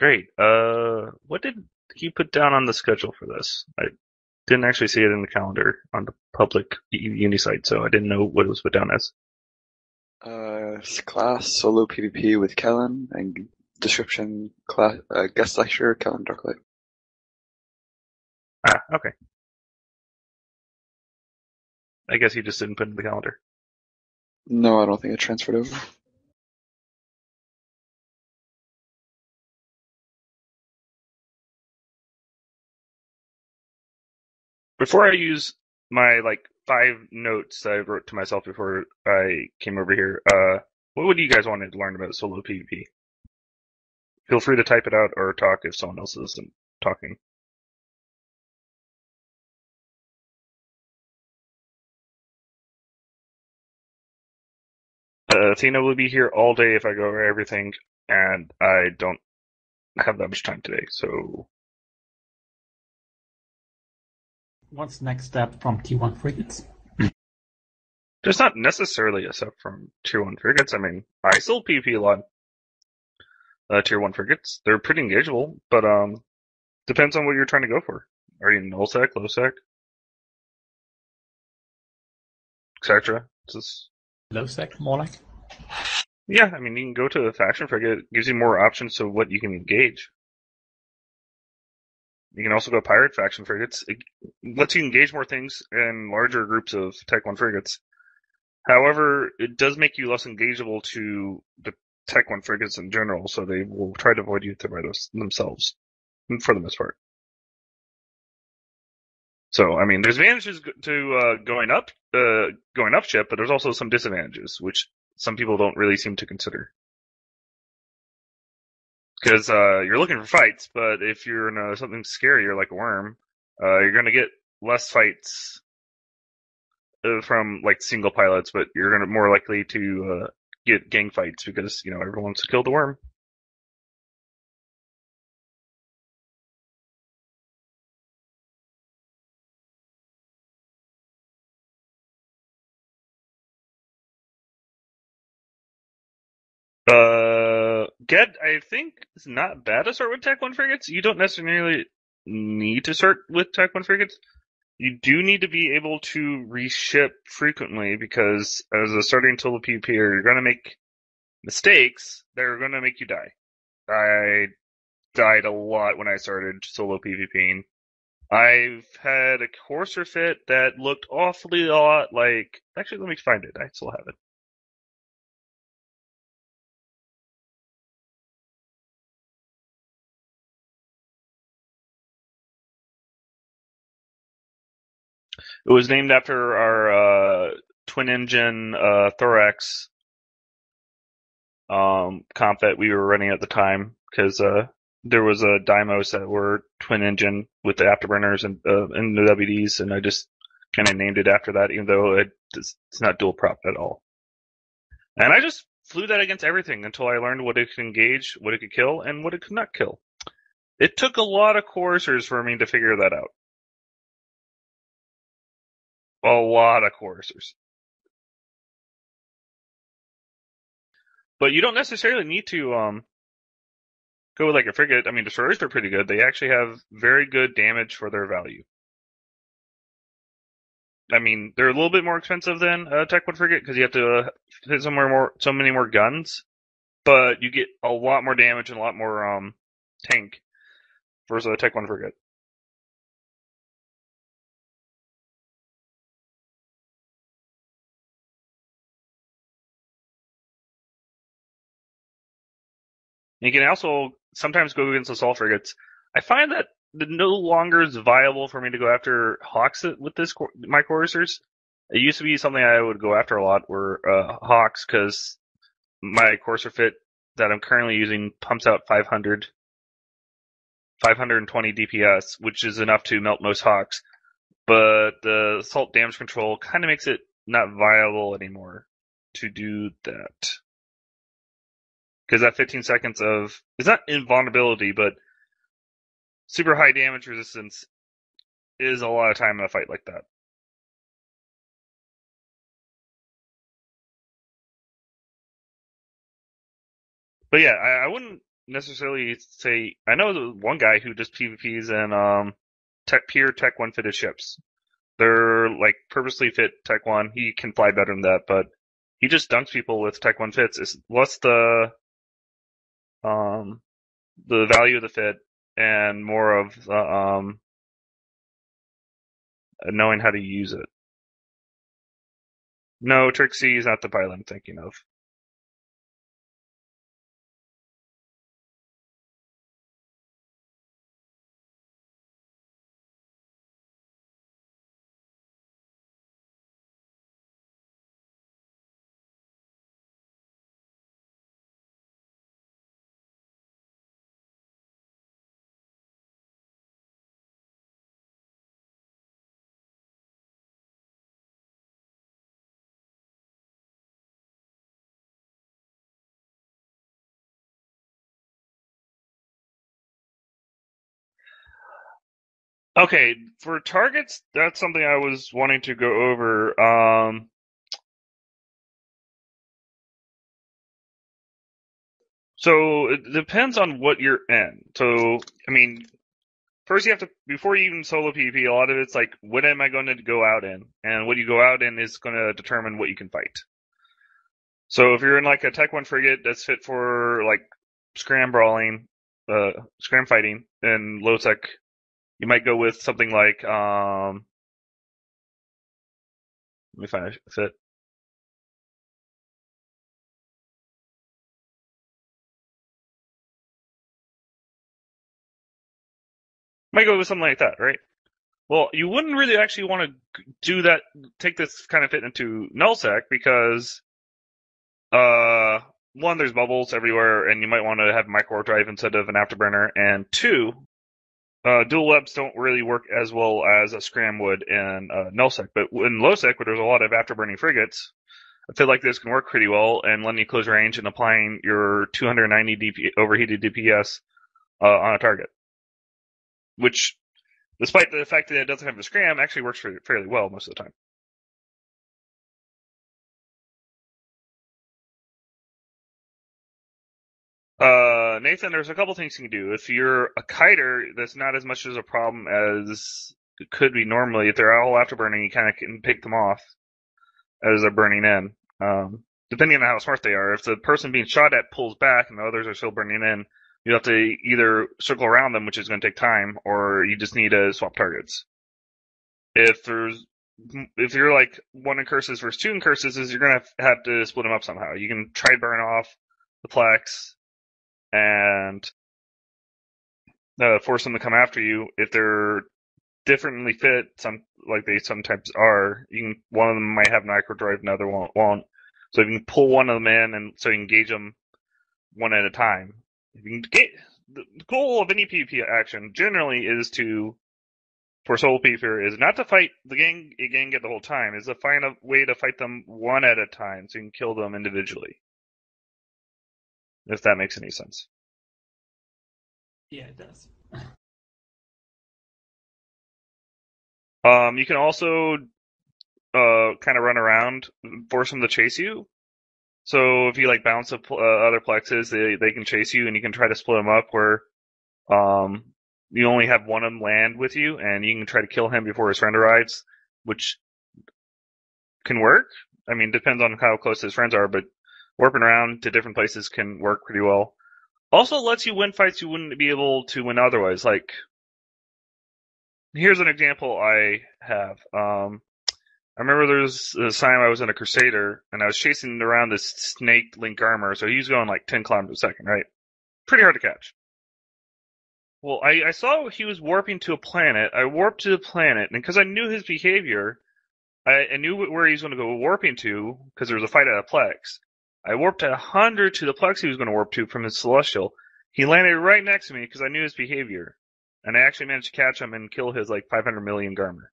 Great. What did he put down on the schedule for this? I didn't actually see it in the calendar on the public uni site, so I didn't know what it was put down as. Class solo PvP with Kelon and description class guest lecture Kelon Darklight. Ah, okay. I guess he just didn't put it in the calendar. No, I don't think it transferred over. Before I use my 5 notes that I wrote to myself before I came over here, what would you guys want to learn about solo PvP? Feel free to type it out or talk if someone else isn't talking. Athena will be here all day if I go over everything, and I don't have that much time today, so... What's the next step from T1 frigates? There's not necessarily a step from Tier 1 frigates. I mean, I still PvP a lot. Tier 1 frigates. They're pretty engageable, but depends on what you're trying to go for. Are you null sec, low sec, etc.? Low sec, more like? Yeah, I mean, you can go to a faction frigate. It gives you more options to what you can engage. You can also go pirate faction frigates. It lets you engage more things in larger groups of Tech 1 frigates. However, it does make you less engageable to the Tech 1 frigates in general, so they will try to avoid you by themselves, for the most part. So, I mean, there's advantages to going up ship, but there's also some disadvantages, which some people don't really seem to consider. Because you're looking for fights, but if you're in something scarier like a worm, you're going to get less fights from single pilots, but you're going to more likely to get gang fights because everyone wants to kill the worm. Ged, I think it's not bad to start with Tech 1 frigates. You don't necessarily need to start with Tech 1 frigates. You do need to be able to reship frequently because as a starting solo PvP, you're going to make mistakes that are going to make you die. I died a lot when I started solo PvPing. I've had a courser fit that looked awfully a lot like... Actually, let me find it. I still have it. It was named after our twin-engine thorax comp that we were running at the time, because there was a Dymos that were twin-engine with the afterburners and the WDs, and I just kind of named it after that, even though it's not dual prop at all. And I just flew that against everything until I learned what it could engage, what it could kill, and what it could not kill. It took a lot of coursers for me to figure that out. A lot of coursers. But you don't necessarily need to go with a frigate. I mean, destroyers are pretty good. They actually have very good damage for their value. I mean, they're a little bit more expensive than a Tech 1 frigate because you have to hit so many more guns, but you get a lot more damage and a lot more tank versus a Tech 1 frigate. You can also sometimes go against assault frigates. I find that it no longer is viable for me to go after Hawks with my coursers. It used to be something I would go after a lot were Hawks, because my courser fit that I'm currently using pumps out 520 DPS, which is enough to melt most Hawks. But the assault damage control kind of makes it not viable anymore to do that. Because that 15 seconds of... It's not invulnerability, but super high damage resistance is a lot of time in a fight like that. But yeah, I wouldn't necessarily say. I know the one guy who just PvPs in pure Tech 1 fitted ships. They're like purposely fit Tech 1. He can fly better than that, but he just dunks people with Tech 1 fits. What's the value of the fit and more of knowing how to use it. No, Trixie is not the pilot I'm thinking of. Okay, for targets, that's something I was wanting to go over. So it depends on what you're in. So, I mean, first you have to, before you even solo PvP, a lot of it's like, what am I going to go out in? And what you go out in is going to determine what you can fight. So if you're in like a Tech 1 frigate that's fit for like scram brawling, scram fighting, and low tech, you might go with something like, let me find a fit. Might go with something like that, right? Well, you wouldn't really actually want to do that, take this kind of fit into nullsec because, one, there's bubbles everywhere and you might want to have micro drive instead of an afterburner, and two, dual webs don't really work as well as a scram would in nullsec, but in lowsec, where there's a lot of afterburning frigates, I feel like this can work pretty well and letting you close range and applying your 290 overheated DPS on a target, which, despite the fact that it doesn't have a scram, actually works fairly well most of the time. Nathan, there's a couple things you can do. If you're a kiter, that's not as much as a problem as it could be normally. If they're all afterburning, you kind of can pick them off as they're burning in. Depending on how smart they are. If the person being shot at pulls back and the others are still burning in, you have to either circle around them, which is going to take time, or you just need to swap targets. If you're like one in curses versus two in curses, you're going to have to split them up somehow. You can try to burn off the Plex and force them to come after you. If they're differently fit, like they sometimes are, one of them might have micro drive, another one won't. So if you can pull one of them in, and so you can engage them one at a time. The goal of any PvP action generally is for solo PvP is not to fight the gang the whole time, is to find a way to fight them one at a time so you can kill them individually. If that makes any sense. Yeah, it does. You can also kind of run around, force them to chase you. So if you like bounce up other plexes, they can chase you, and you can try to split them up where you only have one of them land with you, and you can try to kill him before his friend arrives, which can work. I mean, depends on how close his friends are, but warping around to different places can work pretty well. Also lets you win fights you wouldn't be able to win otherwise. Like, here's an example I have. I remember there was a time I was in a Crusader, and I was chasing around this snake link armor, so he was going like 10 kilometers a second, right? Pretty hard to catch. Well, I saw he was warping to a planet. I warped to the planet, and because I knew his behavior, I knew where he was going to go warping to, because there was a fight at a Plex. I warped at 100 to the Plex he was going to warp to from his Celestial. He landed right next to me because I knew his behavior. And I actually managed to catch him and kill his like 500 million Garmer.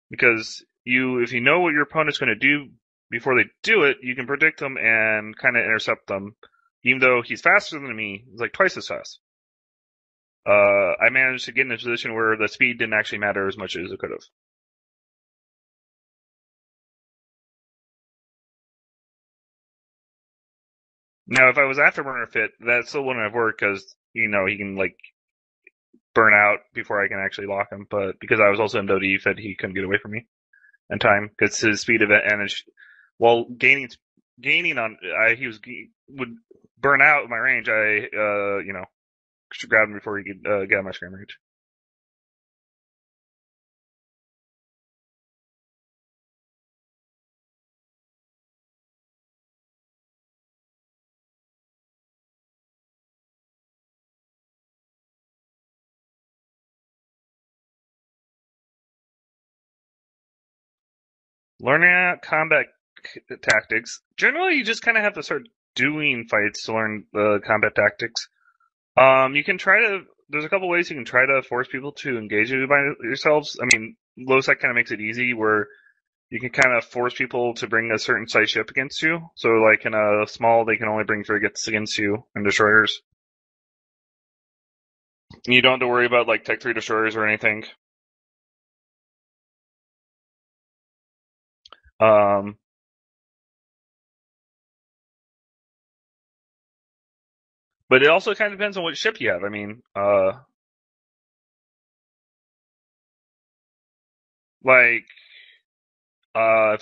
Because if you know what your opponent's going to do before they do it, you can predict them and kind of intercept them. Even though he's faster than me, he's like twice as fast. I managed to get in a position where the speed didn't actually matter as much as it could have. Now, if I was afterburner fit, that still wouldn't have worked because he can like burn out before I can actually lock him. But because I was also MWD fit, he couldn't get away from me in time because his speed of it and while gaining on, would burn out at my range. I should grab him before he could get out of my scram range. Learning out combat tactics. Generally, you just kind of have to start doing fights to learn the combat tactics. You can try to. There's a couple ways you can try to force people to engage you by yourselves. I mean, low sec kind of makes it easy where you can kind of force people to bring a certain size ship against you. So, like in a small, they can only bring frigates against you and destroyers. And you don't have to worry about like Tech 3 destroyers or anything. But it also kind of depends on what ship you have. I mean, if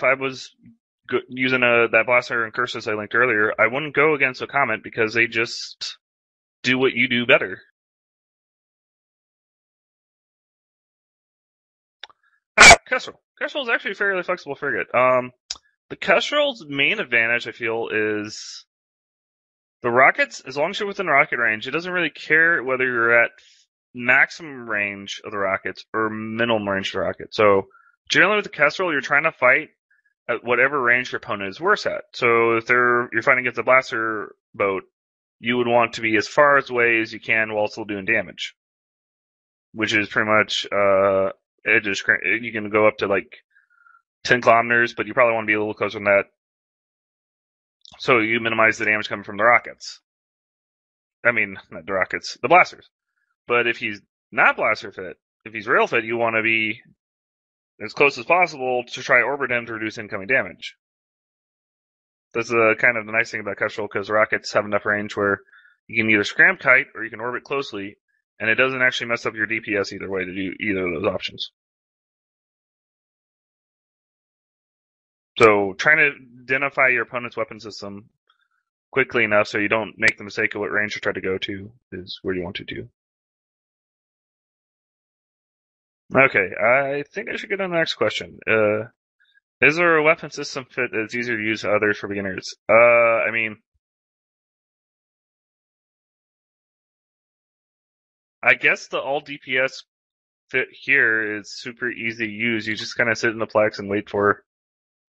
I was using that blaster and curses I linked earlier, I wouldn't go against a Comet because they just do what you do better. Kestrel. Kestrel is actually a fairly flexible frigate. The Kestrel's main advantage, I feel, is the rockets. As long as you're within rocket range, it doesn't really care whether you're at maximum range of the rockets or minimum range of the rocket. So generally with the Kestrel, you're trying to fight at whatever range your opponent is worse at. So if you're fighting against a blaster boat, you would want to be as far away as you can while still doing damage, which is pretty much you can go up to like 10 kilometers, but you probably want to be a little closer than that, so you minimize the damage coming from the rockets. I mean, not the rockets, the blasters. But if he's not blaster fit, if he's rail fit, you want to be as close as possible to try to orbit him to reduce incoming damage. That's kind of the nice thing about Kestrel, because rockets have enough range where you can either scram tight or you can orbit closely, and it doesn't actually mess up your DPS either way to do either of those options. So trying to identify your opponent's weapon system quickly enough so you don't make the mistake of what range you try to go to is where you want to do. Okay, I think I should get on the next question. Is there a weapon system fit that's easier to use than others for beginners? I mean, I guess the all DPS fit here is super easy to use. You just kind of sit in the flex and wait for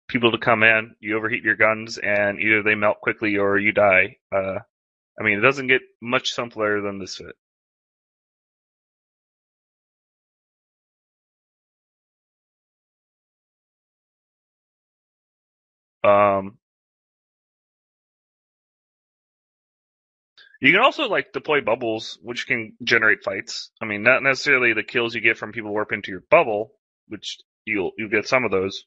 people to come in. You overheat your guns, and either they melt quickly or you die. I mean, it doesn't get much simpler than this fit. You can also like deploy bubbles, which can generate fights. I mean, not necessarily the kills you get from people warp into your bubble, which you'll get some of those,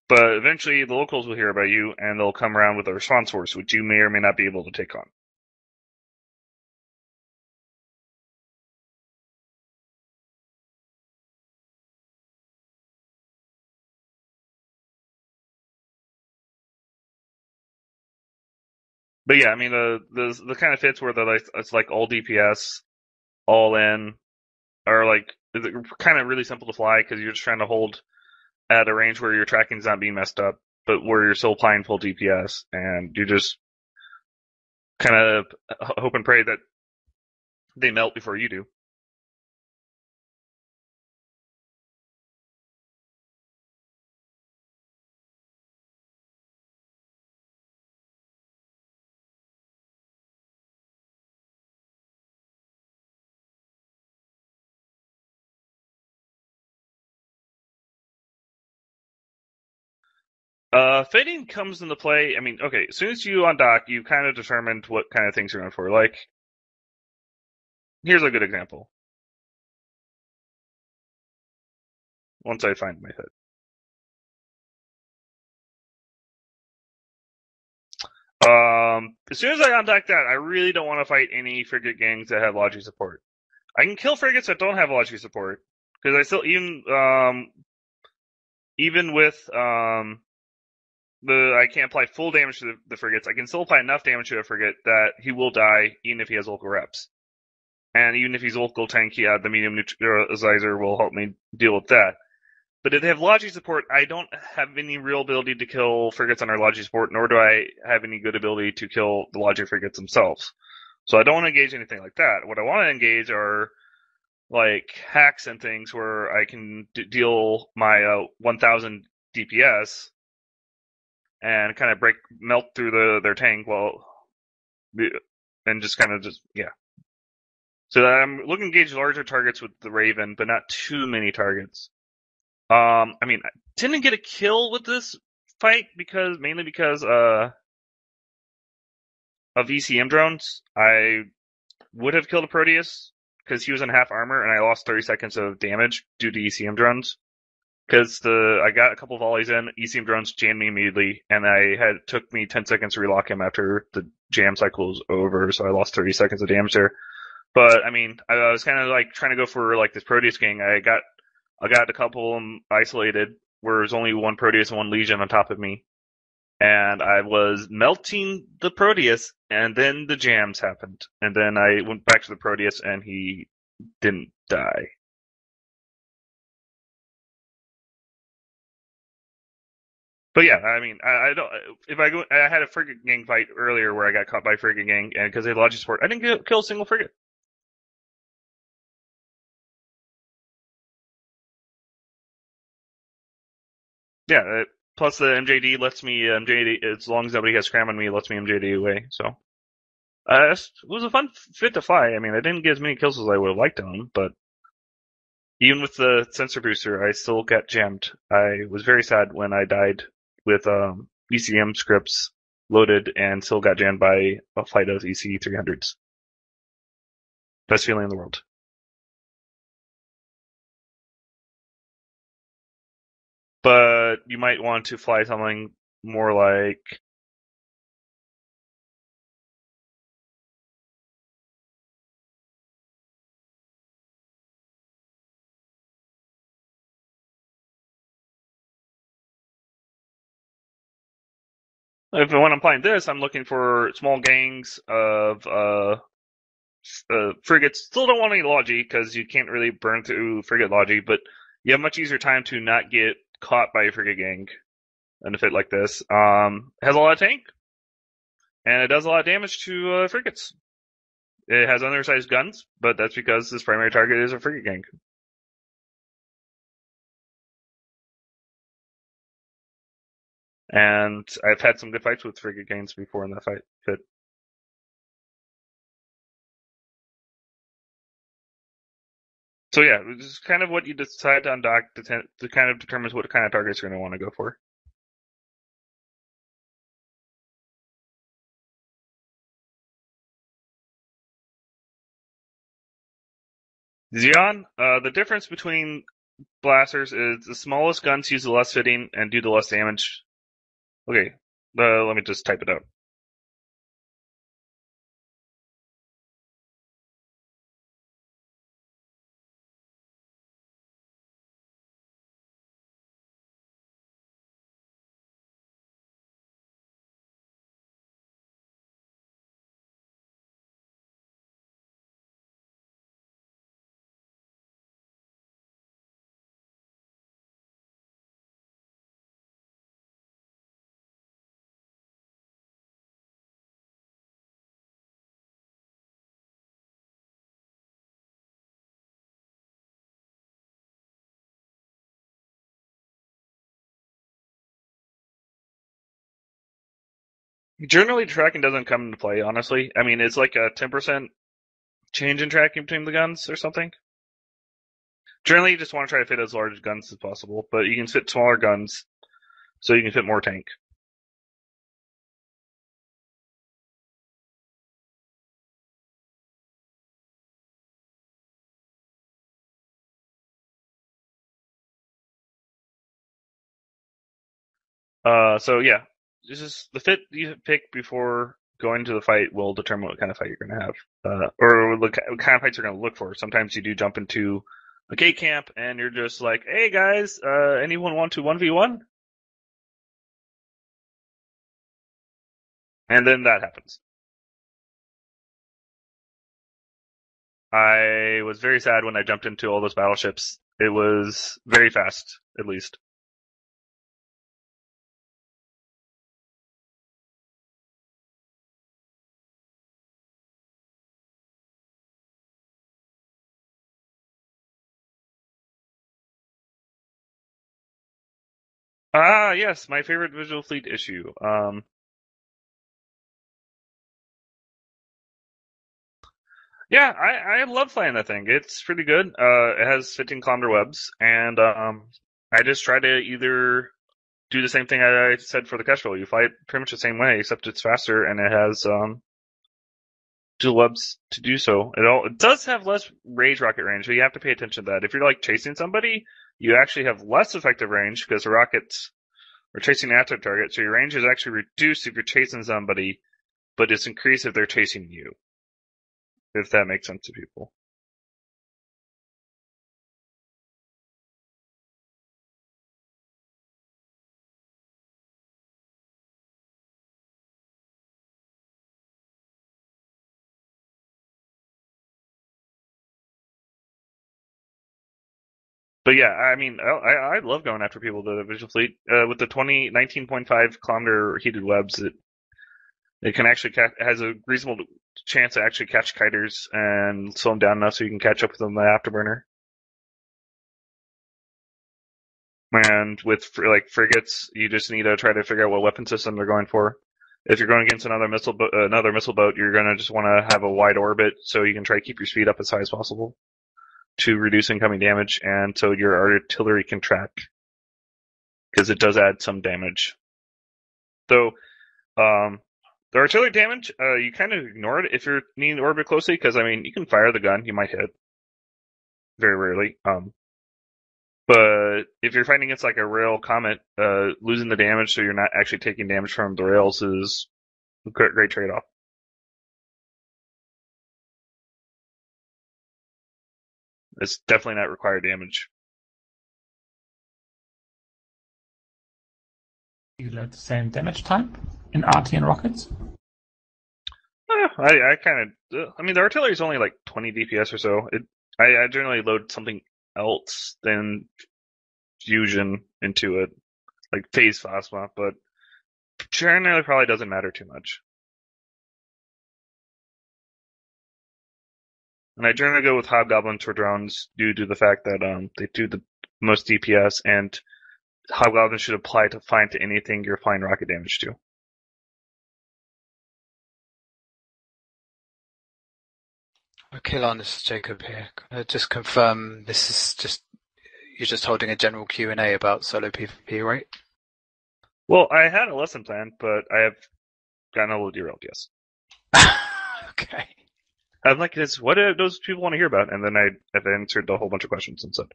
but eventually the locals will hear about you and they'll come around with a response force, which you may or may not be able to take on. But yeah, I mean the kind of fits where it's like all DPS, all in, are like kind of really simple to fly because you're just trying to hold at a range where your tracking's not being messed up, but where you're still applying full DPS, and you just kind of hope and pray that they melt before you do. Fading comes into play. I mean, okay, as soon as you undock, you kind of determined what kind of things you're going for. Like, here's a good example. Once I find my hood. As soon as I undock that, I really don't want to fight any frigate gangs that have logi support. I can kill frigates that don't have logi support because I still even with I can't apply full damage to the frigates. I can still apply enough damage to a frigate that he will die even if he has local reps. And even if he's local tank, the medium neutralizer will help me deal with that. But if they have logi support, I don't have any real ability to kill frigates under logi support, nor do I have any good ability to kill the logi frigates themselves. So I don't want to engage anything like that. What I want to engage are like hacks and things where I can deal my 1000 DPS and kind of melt through their tank and just kind of yeah. So I'm looking to engage larger targets with the Raven, but not too many targets. I mean, I didn't get a kill with this fight mainly because of ECM drones. I would have killed a Proteus because he was in half armor, and I lost 30 seconds of damage due to ECM drones. Because I got a couple volleys in, ECM drones jammed me immediately, and it took me 10 seconds to relock him after the jam cycle was over, so I lost 30 seconds of damage there. But I mean, I was kind of like trying to go for like this Proteus gang. I got a couple of them isolated, where there's only one Proteus and one Legion on top of me, and I was melting the Proteus, and then the jams happened, and then I went back to the Proteus, and he didn't die. But yeah, I mean, I don't. If I had a frigate gang fight earlier where I got caught by frigate gang, and because they had logi support, I didn't kill a single frigate. Yeah. Plus the MJD lets me MJD as long as nobody has scram on me, it lets me MJD away. So it was a fun fit to fly. I mean, I didn't get as many kills as I would have liked on him, but even with the sensor booster, I still got jammed. I was very sad when I died with ECM scripts loaded and still got jammed by a flight of EC 300s. Best feeling in the world. But you might want to fly something more like when I'm playing this, I'm looking for small gangs of frigates. Still don't want any logi because you can't really burn through frigate logi, but you have much easier time to not get caught by a frigate gang in a fit like this. Has a lot of tank, and it does a lot of damage to frigates. It has undersized guns, but that's because this primary target is a frigate gang. And I've had some good fights with frigate gangs before in that fit. So yeah, this is kind of what you decide to undock to kind of determines what kind of targets you're going to want to go for. Xeon, the difference between blasters is the smallest guns use the less fitting and do the less damage. Okay, let me just type it out. Generally, tracking doesn't come into play, honestly. I mean, it's like a 10% change in tracking between the guns or something. Generally, you just want to try to fit as large guns as possible, but you can fit smaller guns so you can fit more tank. So yeah. just the fit you pick before going to the fight will determine what kind of fight you're going to have, or what kind of fights you're going to look for. Sometimes you do jump into a gate camp and you're just like, "Hey guys, anyone want to 1v1?" And then that happens. I was very sad when I jumped into all those battleships. It was very fast, at least. Ah, yes, my favorite Visual Fleet issue. Yeah, I love flying that thing. It's pretty good. It has 15 kilometer webs, and I just try to either do the same thing I said for the Kestrel. You fly it pretty much the same way, except it's faster, and it has dual webs to do so. It does have less rage rocket range, but you have to pay attention to that. If you're like chasing somebody, you actually have less effective range because the rockets are chasing after the target, so your range is actually reduced if you're chasing somebody, but it's increased if they're chasing you. If that makes sense to people. But yeah, I mean, I love going after people with the Visual Fleet. With the 19.5 kilometer heated webs, it can actually has a reasonable chance to actually catch kiters and slow them down enough so you can catch up with them in the afterburner. And with like frigates, you just need to try to figure out what weapon system they're going for. If you're going against another missile boat, you're gonna just want to have a wide orbit so you can try to keep your speed up as high as possible to reduce incoming damage, and so your artillery can track, because it does add some damage. Though, the artillery damage, you kind of ignore it if you're needing to orbit closely, because I mean, you can fire the gun, you might hit. Very rarely. But if you're fighting against like a rail comet, losing the damage so you're not actually taking damage from the rails is a great trade-off. It's definitely not required damage. You load the same damage type in RT and rockets? I kind of, I mean, the artillery is only like 20 DPS or so. I generally load something else than fusion into it, like phase plasma, but generally probably doesn't matter too much. And I generally go with hobgoblins for drones due to the fact that they do the most DPS, and hobgoblins should apply to fine to anything you're applying rocket damage to. Kelon, this is Jacob here. Can I just confirm this is you're just holding a general Q&A about solo PvP, right? Well, I had a lesson planned, but I have gotten a little derailed, yes. Okay. I'm like, what do those people want to hear about? And then I've answered a whole bunch of questions and said,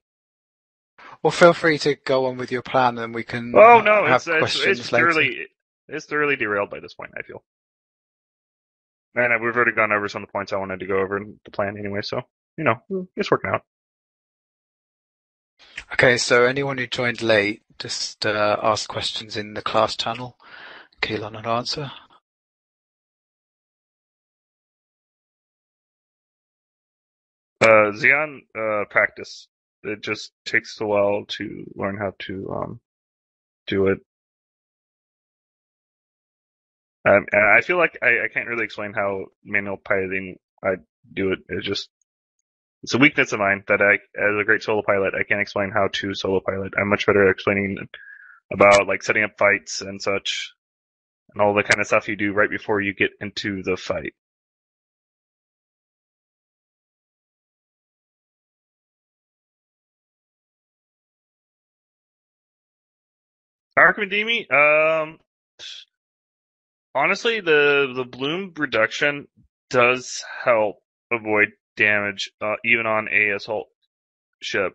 Well, feel free to go on with your plan, and we can "Oh no, have questions it's later. thoroughly derailed by this point, I feel." And we've already gone over some of the points I wanted to go over in the plan anyway, so it's working out. Okay, so anyone who joined late, just ask questions in the class channel. Kelon will answer. Xeon practice. It just takes a while to learn how to do it. And I feel like I can't really explain how manual piloting I do it. It's a weakness of mine that as a great solo pilot, I can't explain how to solo pilot. I'm much better at explaining about like setting up fights and such, and all the kind of stuff you do right before you get into the fight. Archimedemi, honestly, the bloom reduction does help avoid damage, even on a assault ship.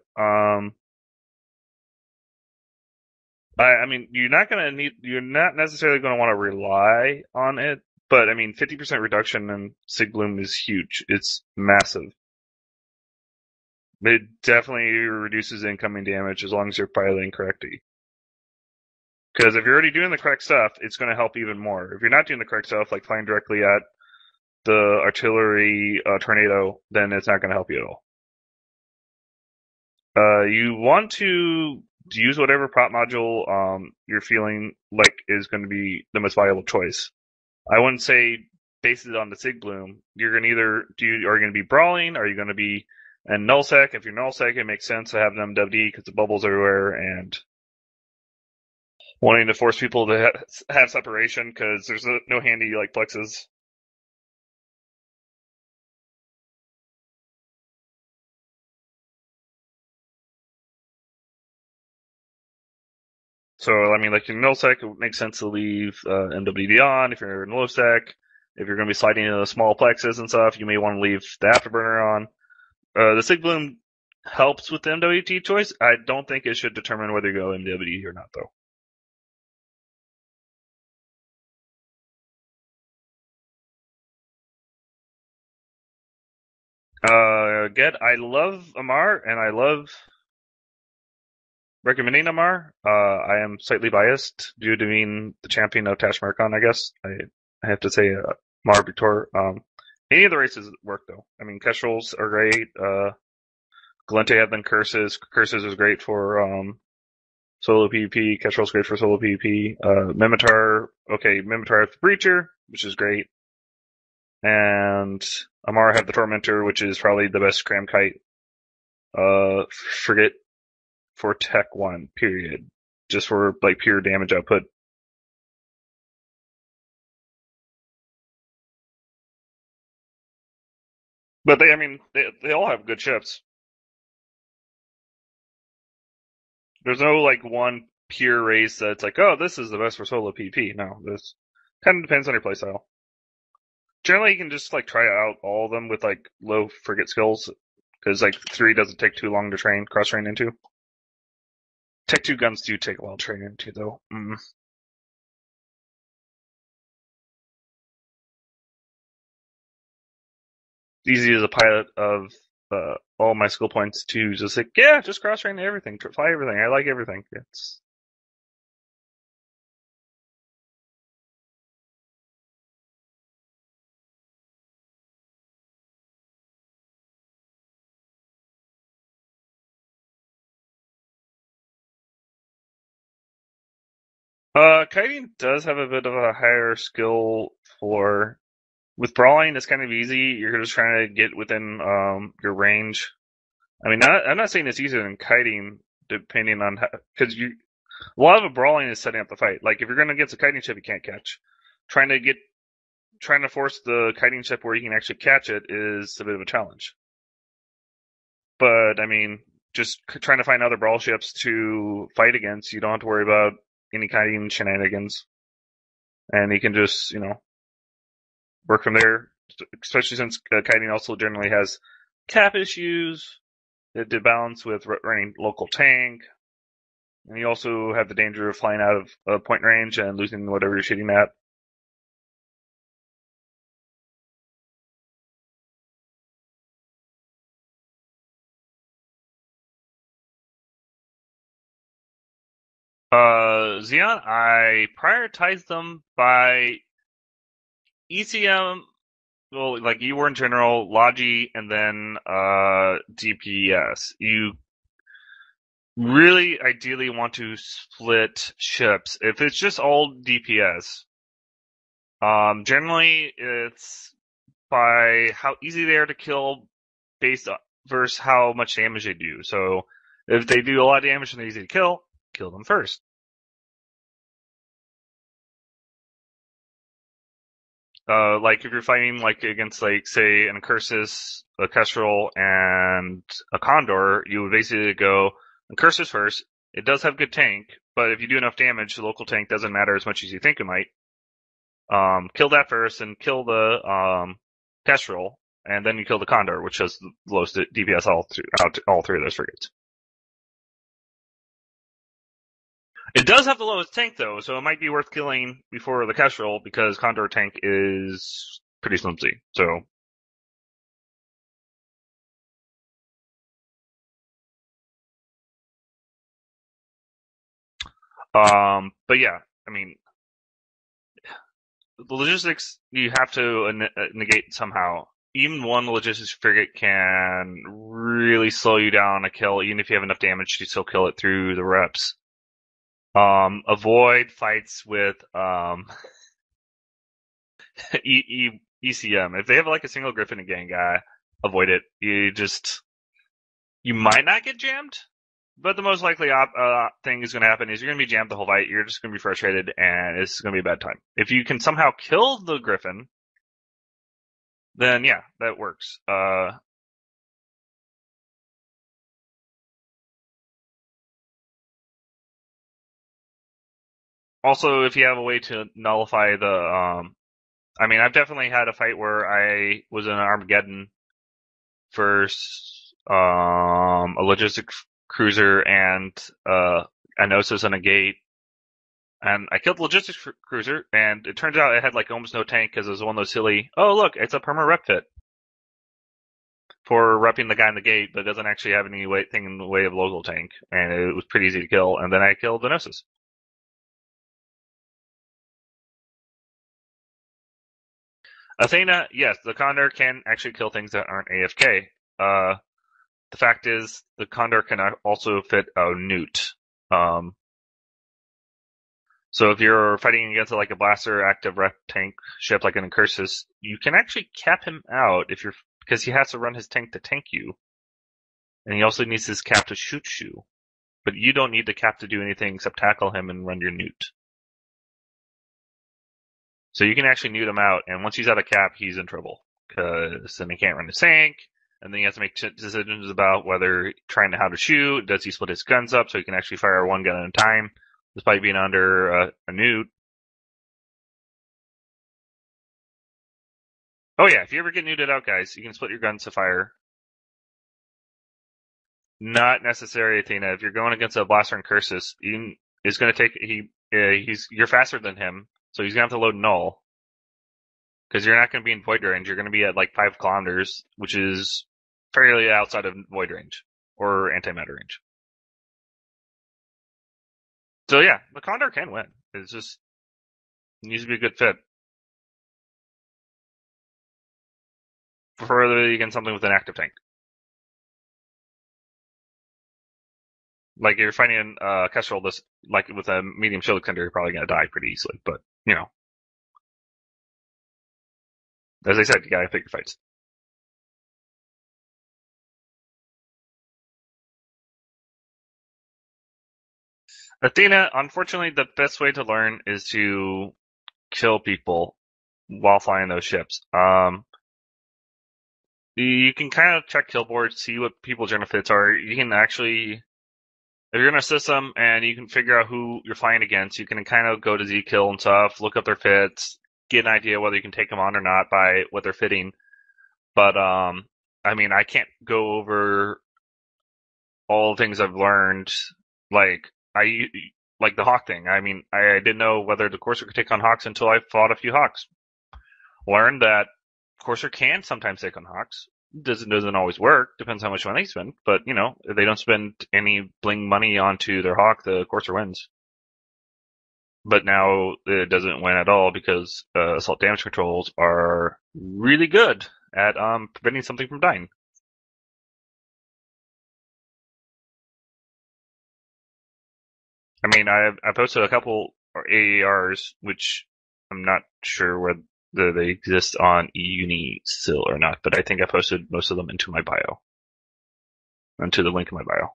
I mean, you're not necessarily going to want to rely on it, but I mean, 50% reduction in Sig Bloom is huge. It's massive. It definitely reduces incoming damage as long as you're piloting correctly. Because if you're already doing the correct stuff, it's going to help even more. If you're not doing the correct stuff, like flying directly at the artillery tornado, then it's not going to help you at all. You want to use whatever prop module you're feeling like is going to be the most viable choice. I wouldn't say base it on the Sig Bloom. You're going to are you going to be brawling? Are you going to be in nullsec? If you're nullsec, it makes sense to have them WD because the bubbles everywhere and wanting to force people to have separation because there's no handy like plexes. So, I mean, like in nullsec, it makes sense to leave MWD on. If you're in low sec, if you're going to be sliding into small plexes and stuff, you may want to leave the afterburner on. The Sig Bloom helps with the MWD choice. I don't think it should determine whether you go MWD or not, though. I love Amar, and I love recommending Amar. I am slightly biased due to being the champion of Tashmarkon, I guess. I have to say Amar Victor. Any of the races work, though. I mean, Kestrels are great. Galente have been Curses. Curses is great for solo PvP. Kestrel's great for solo PvP. Mimitar has the Breacher, which is great. And Amar had the Tormentor, which is probably the best cram kite. Frigate for Tech 1, period. Just for like pure damage output. But they all have good ships. There's no like one pure race that's like, oh, this is the best for solo PvP. No, this kind of depends on your playstyle. Generally, you can just like try out all of them with like low frigate skills, because like 3 doesn't take too long to cross train into. Tech 2 guns do take a while to train into, though. Easy as a pilot of all my skill points to just like, yeah, just cross train everything, fly everything. I like everything. It's kiting does have a bit of a higher skill floor. With brawling, it's kind of easy. You're just trying to get within your range. I mean, I'm not saying it's easier than kiting, depending on how, because a lot of brawling is setting up the fight. Like if you're going against a kiting ship, you can't catch. Trying to force the kiting ship where you can actually catch it is a bit of a challenge. But I mean, just trying to find other brawl ships to fight against, you don't have to worry about any kiting shenanigans, and you can just work from there. Especially since kiting also generally has cap issues to balance with running local tank, and you also have the danger of flying out of point range and losing whatever you're shooting at. Xeon, I prioritize them by ECM, well, like you were in general, Logi, and then DPS. You really ideally want to split ships. If it's just all DPS, generally it's by how easy they are to kill based on versus how much damage they do. So if they do a lot of damage and they're easy to kill them first. Like if you're fighting like against like say an Cursus, a Kestrel, and a Condor, you would basically go Cursus first. It does have good tank, but if you do enough damage, the local tank doesn't matter as much as you think it might. Kill that first and kill the Kestrel, and then you kill the Condor, which has the lowest DPS all three of those frigates. It does have the lowest tank, though, so it might be worth killing before the Kestrel, because Condor tank is pretty flimsy. So, but yeah, I mean, the logistics you have to negate somehow. Even one logistics frigate can really slow you down a kill, even if you have enough damage to still kill it through the reps. Avoid fights with ECM. If they have like a single Griffin and gang guy, avoid it. You might not get jammed, but the most likely thing is going to happen is you're going to be jammed the whole fight. You're just going to be frustrated, and it's going to be a bad time. If you can somehow kill the Griffin, then yeah, that works. Also, if you have a way to nullify the, I mean, I've definitely had a fight where I was in an Armageddon versus a logistics cruiser and an Osus and a gate, and I killed the logistics cruiser, and it turns out it had like almost no tank because it was one of those silly, oh look, it's a perma rep fit for repping the guy in the gate, but it doesn't actually have any thing in the way of local tank, and it was pretty easy to kill, and then I killed the Osus. Athena, yes, the Condor can actually kill things that aren't AFK. The fact is, the Condor can also fit a Newt. So if you're fighting against like a blaster active rep tank ship like an Incursus, you can actually cap him out because he has to run his tank to tank you. And he also needs his cap to shoot you. But you don't need the cap to do anything except tackle him and run your Newt. So you can actually Newt him out, and once he's out of cap, he's in trouble. Because then he can't run his tank, and then he has to make decisions about whether how to shoot, does he split his guns up so he can actually fire one gun at a time, despite being under a Newt. Oh yeah, if you ever get Newted out, guys, you can split your guns to fire. Not necessary, Athena. If you're going against a blaster and Cursus, it's going to take you're faster than him, so he's going to have to load null. Because you're not going to be in void range. You're going to be at like 5 kilometers, which is fairly outside of void range or antimatter range. So yeah, the Condor can win. It needs to be a good fit. Preferably against something with an active tank. Like if you're fighting Kestrel, like with a medium shield extender, you're probably going to die pretty easily. But as I said, you got to pick your fights. Athena, unfortunately, the best way to learn is to kill people while flying those ships. You can kind of check kill boards, see what people's benefits are. You can actually, if you're in a system and you can figure out who you're flying against, you can kind of go to Zkill and stuff, look up their fits, get an idea whether you can take them on or not by what they're fitting. But I mean, I can't go over all the things I've learned. Like the Hawk thing. I mean, I didn't know whether the Courser could take on Hawks until I fought a few Hawks. Learned that Courser can sometimes take on Hawks. Doesn't always work. Depends how much money they spend. But, if they don't spend any bling money onto their Hawk, the Courser wins. But now it doesn't win at all because assault damage controls are really good at preventing something from dying. I mean, I posted a couple AARs, which I'm not sure whether they exist on E-UNI still or not, but I think I posted most of them into my bio. Into the link in my bio.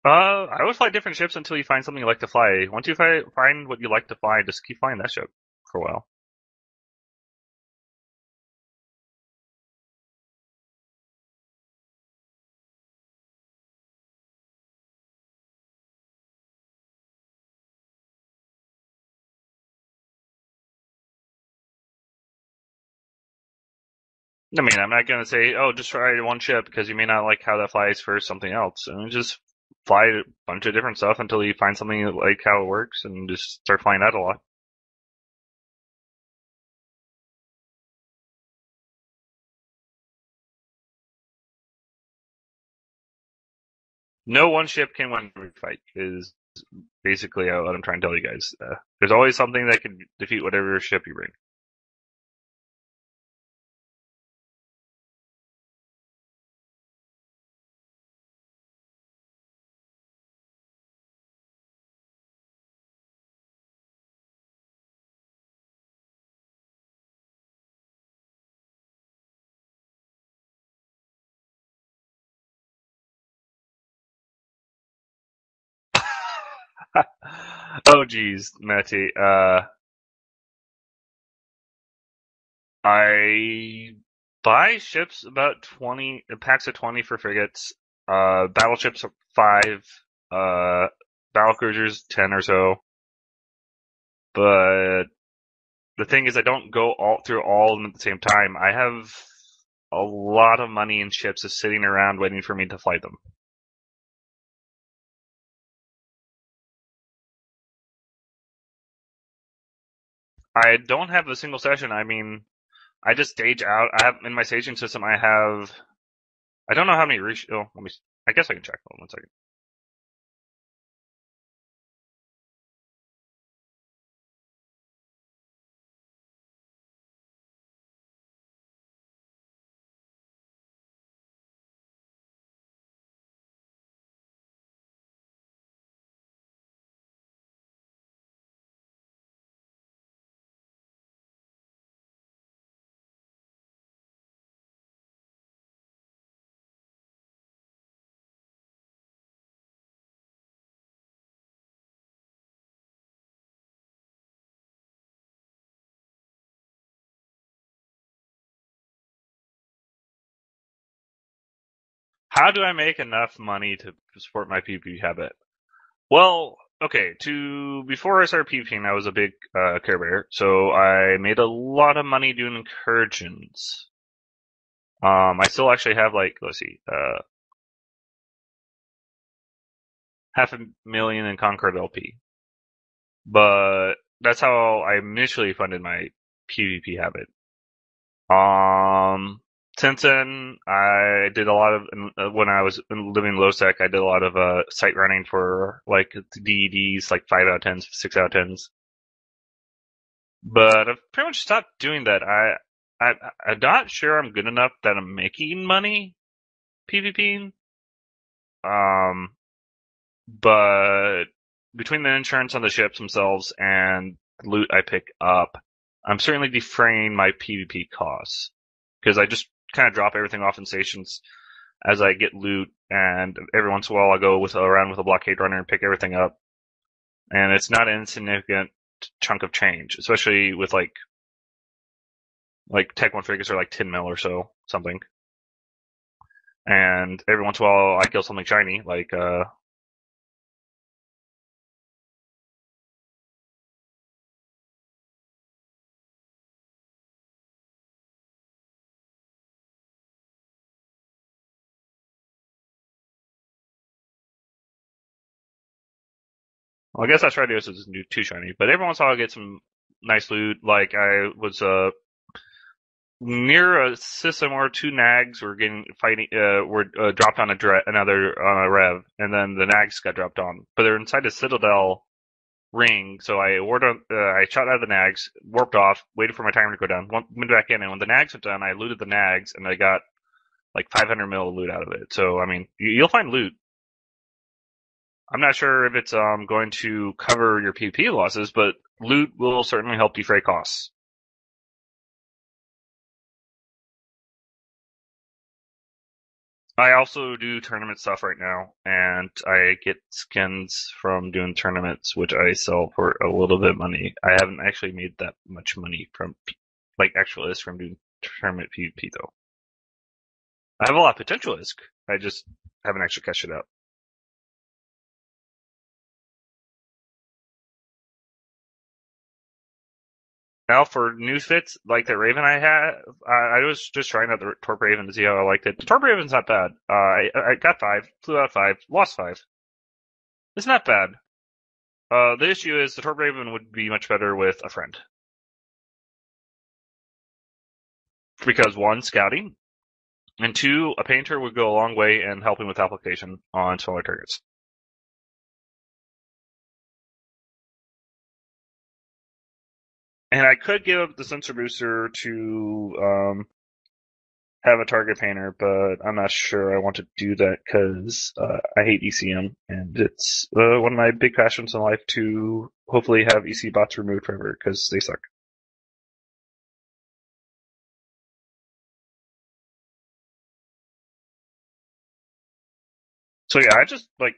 I always fly different ships until you find something you like to fly. Once you find what you like to fly, just keep flying that ship for a while. I mean, I'm not gonna say, oh, just try one ship because you may not like how that flies for something else. And just fly a bunch of different stuff until you find something you like how it works and just start flying that a lot. No one ship can win every fight is basically what I'm trying to tell you guys. There's always something that can defeat whatever ship you bring. Oh geez, Matty. I buy ships about 20 packs of 20 for frigates. Battleships are 5. Battle cruisers 10 or so. But the thing is, I don't go all through all of them at the same time. I have a lot of money in ships just sitting around waiting for me to fly them. I don't have a single session. I mean, I just stage out. I have in my staging system. I have. I don't know how many. Oh, let me. I guess I can check. Hold on 1 second. How do I make enough money to support my PvP habit? Well, okay. Before I started PvPing, I was a big Care Bear, so I made a lot of money doing incursions. I still actually have let's see, $500,000 in Concord LP. But that's how I initially funded my PvP habit. Since then, I did a lot of when I was living low sec. I did a lot of site running for like DEDs, like 5 out of 10s, 6 out of 10s. But I've pretty much stopped doing that. I'm not sure I'm good enough that I'm making money PvPing. But between the insurance on the ships themselves and the loot I pick up, I'm certainly defraying my PvP costs because I just kind of drop everything off in stations as I get loot, and every once in a while I go around with a blockade runner and pick everything up, and it's not an insignificant chunk of change, especially with like Tech 1 frigates are like 10 mil or so something, and every once in a while I kill something shiny like well, I guess Astradios is too shiny, but every once in a while I get some nice loot. Like I was near a system where 2 nags were dropped on another rev, and then the nags got dropped on, but they're inside a citadel ring. So I shot out of the nags, warped off, waited for my timer to go down, went back in, and when the nags went down, I looted the nags, and I got like 500 mil loot out of it. So I mean, you'll find loot. I'm not sure if it's going to cover your PvP losses, but loot will certainly help defray costs. I also do tournament stuff right now, and I get skins from doing tournaments, which I sell for a little bit of money. I haven't actually made that much money from actual ISK from doing tournament PvP though. I have a lot of potential ISK. I just haven't actually cashed it out. Now for new fits, like the Raven I had, I was just trying out the Torp Raven to see how I liked it. The Torp Raven's not bad. I got 5, flew out 5, lost 5. It's not bad. The issue is the Torp Raven would be much better with a friend. Because 1, scouting, and 2, a painter would go a long way in helping with application on smaller targets. And I could give up the sensor booster to have a target painter, but I'm not sure I want to do that because I hate ECM, and it's one of my big passions in life to hopefully have EC bots removed forever because they suck. So yeah, I just buy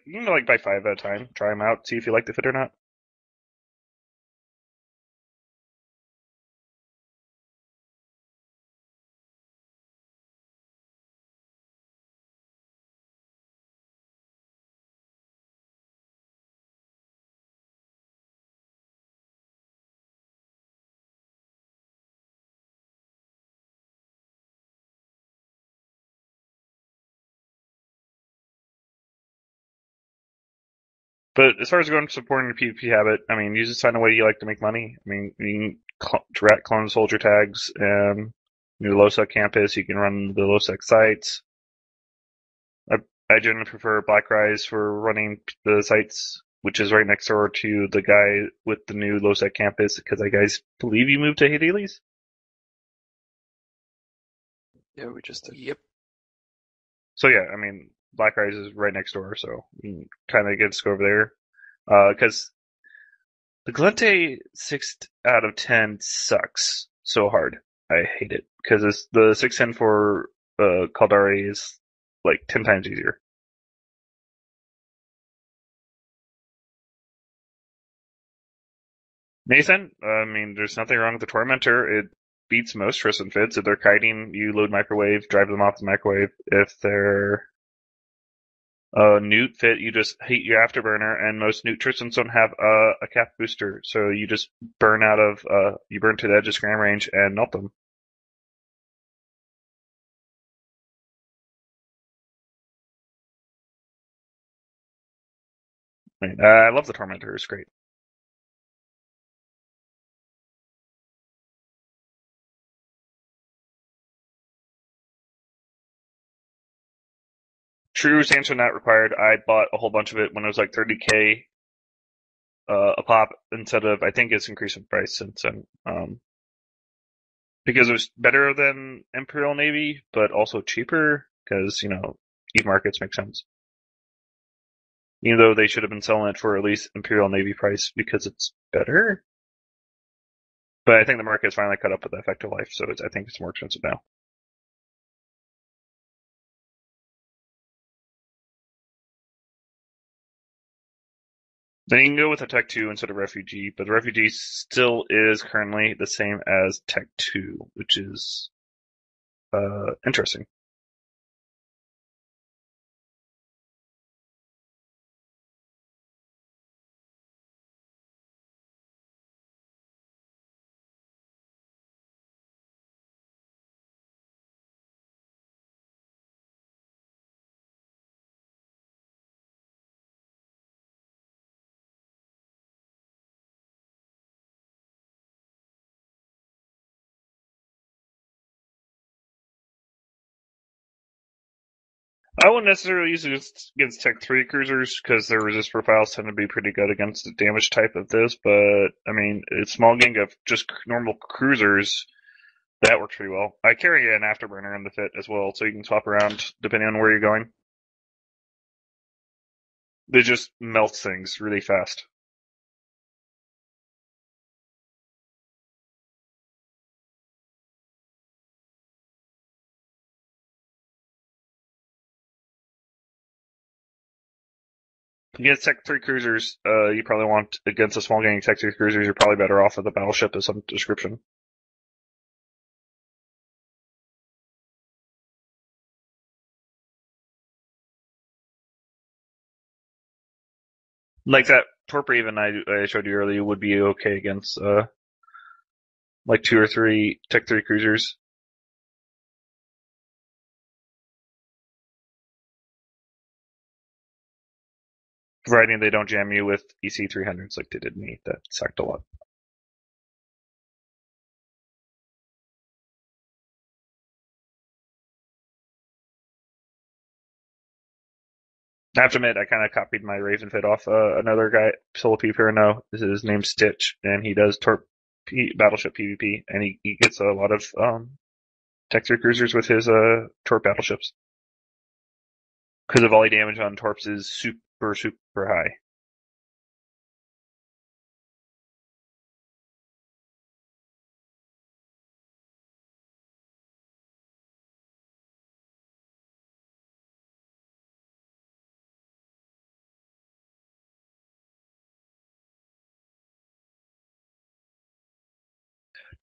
5 at a time, try them out, see if you like the fit or not. But as far as going supporting the PvP habit, I mean, you just find a way you like to make money. I mean, you can direct clone soldier tags and new LoSec campus. You can run the LoSec sites. I generally prefer Blackrise for running the sites, which is right next door to the guy with the new LoSec campus, because I guys believe you moved to Hades? Yeah, we just did. Yep. So yeah, I mean, Blackrise is right next door, so you can kind of get to go over there. Because the Glente 6 out of 10 sucks so hard. I hate it. Because the 610 for Caldari is like 10 times easier. Nathan, I mean, there's nothing wrong with the Tormentor. It beats most Tristan fits. If they're kiting, you load microwave, drive them off the microwave. If they're Newt fit, you just heat your afterburner, and most Newt Tristans don't have a cap booster, so you just burn you burn to the edge of scram range and melt them. I mean, I love the Tormentor, it's great. True Sancho not required. I bought a whole bunch of it when it was like 30k a pop instead of, I think it's increased in price since then. Because it was better than Imperial Navy, but also cheaper because, Eve markets make sense. Even though they should have been selling it for at least Imperial Navy price because it's better. But I think the market has finally caught up with the effective life, so I think it's more expensive now. Then you can go with a Tech 2 instead of Refugee, but the Refugee still is currently the same as Tech 2, which is interesting. I wouldn't necessarily use it against Tech 3 cruisers because their resist profiles tend to be pretty good against the damage type of this, but I mean, it's small gang of just normal cruisers. That works pretty well. I carry an afterburner in the fit as well, so you can swap around depending on where you're going. It just melts things really fast. Against Tech 3 cruisers, you probably want, against a small gang of Tech 3 cruisers, you're probably better off with a battleship of some description. Like that Torp Raven I showed you earlier would be okay against like 2 or 3 Tech 3 cruisers. Providing they don't jam you with EC 300s like they did me. That sucked a lot. I have to admit, I kind of copied my Raven Fit off another guy, solo PvPer now. His name's Stitch, and he does battleship PvP, and he gets a lot of Tech 3 cruisers with his Torp battleships. Because the volley damage on Torps is super, super high.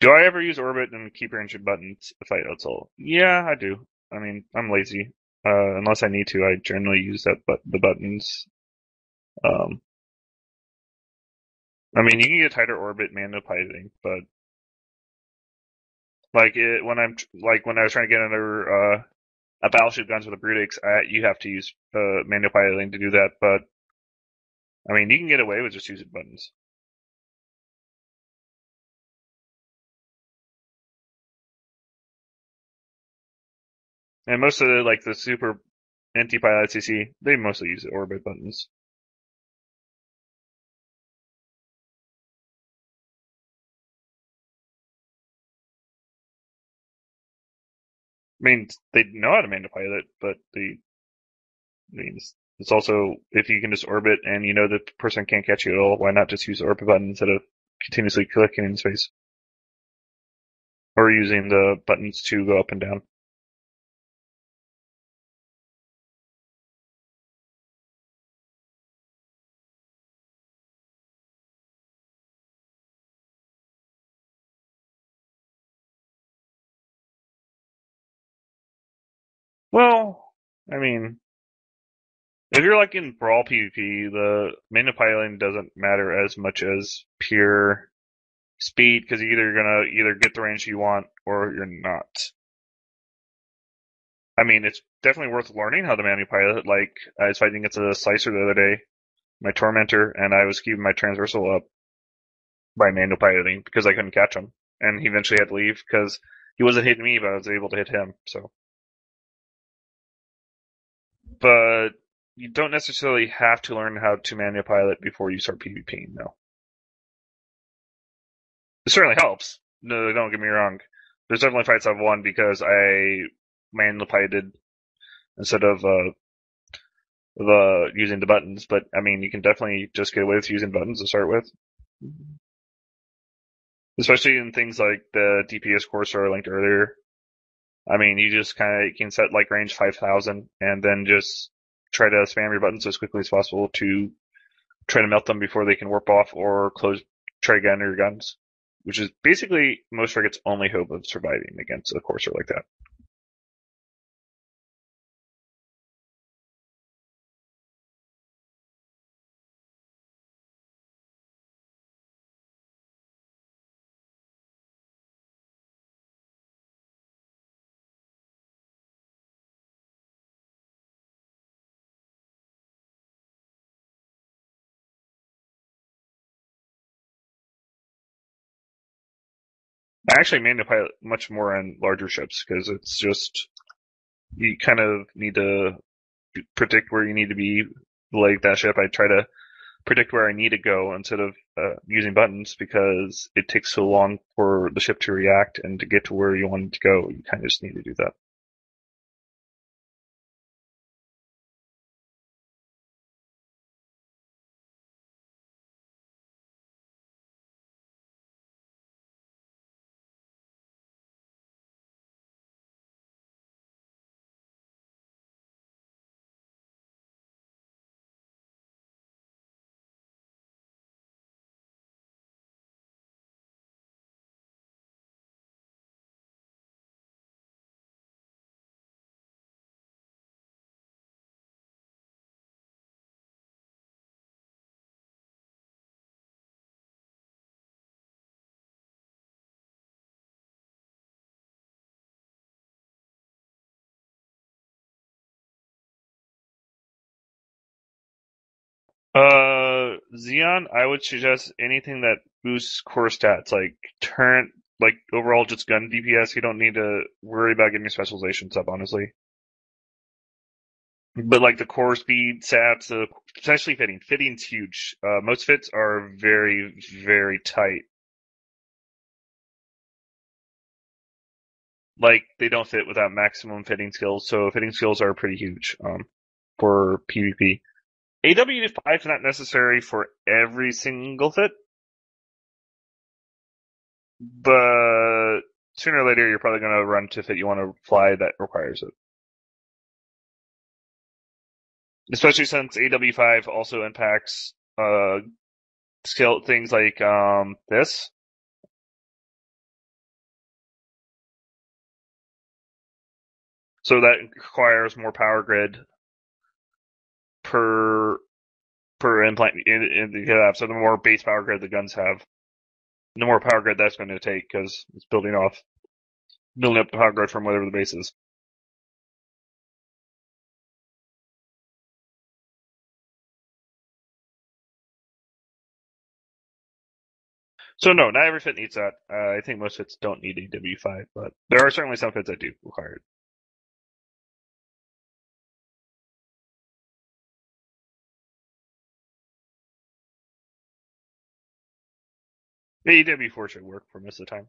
Do I ever use orbit and keep range of buttons if I outsole? Yeah, I do. I mean, I'm lazy. Unless I need to, I generally use the buttons. I mean, you can get tighter orbit manual piloting, but when I was trying to get under a battleship guns with a Brutix, you have to use manual piloting to do that. But I mean, you can get away with just using buttons. And most of the super anti-pilots you see, they mostly use orbit buttons. I mean, they know how to manual pilot, but it's also, if you can just orbit and you know that the person can't catch you at all, why not just use the orbit button instead of continuously clicking in space? Or using the buttons to go up and down. Well, I mean, if you're like in Brawl PvP, the manual piloting doesn't matter as much as pure speed, because you're gonna either get the range you want or you're not. I mean, it's definitely worth learning how to manual pilot. Like, I was fighting against a slicer the other day, my Tormentor, and I was keeping my transversal up by manual piloting because I couldn't catch him. And he eventually had to leave because he wasn't hitting me, but I was able to hit him, so. But you don't necessarily have to learn how to manual pilot before you start PvPing, no. It certainly helps. No, don't get me wrong. There's definitely fights I've won because I manual piloted instead of using the buttons, but I mean, you can definitely just get away with using buttons to start with. Especially in things like the DPS course I linked earlier. I mean, you just kind of can set like range 5,000 and then just try to spam your buttons as quickly as possible to try to melt them before they can warp off or try to get under your guns, which is basically most frigates' only hope of surviving against a courser like that. I actually manual pilot much more on larger ships because it's just, you kind of need to predict where you need to be. Like that ship, I try to predict where I need to go instead of using buttons because it takes so long for the ship to react and to get to where you want it to go. You kind of just need to do that. Xeon, I would suggest anything that boosts core stats, like turn, like overall just gun DPS. You don't need to worry about getting your specializations up, honestly. But like the core speed stats, especially fitting. Fitting's huge. Most fits are very, very tight. Like they don't fit without maximum fitting skills, so fitting skills are pretty huge for PvP. AW5 is not necessary for every single fit, but sooner or later you're probably going to run to a fit you want to fly that requires it. Especially since AW5 also impacts skill things like this. So that requires more power grid per implant in the so the more base power grid the guns have, the more power grid that's going to take because it's building up the power grid from whatever the base is. So no, not every fit needs that. I think most fits don't need AW5, but there are certainly some fits that do require it. The AW4 should work for most of the time.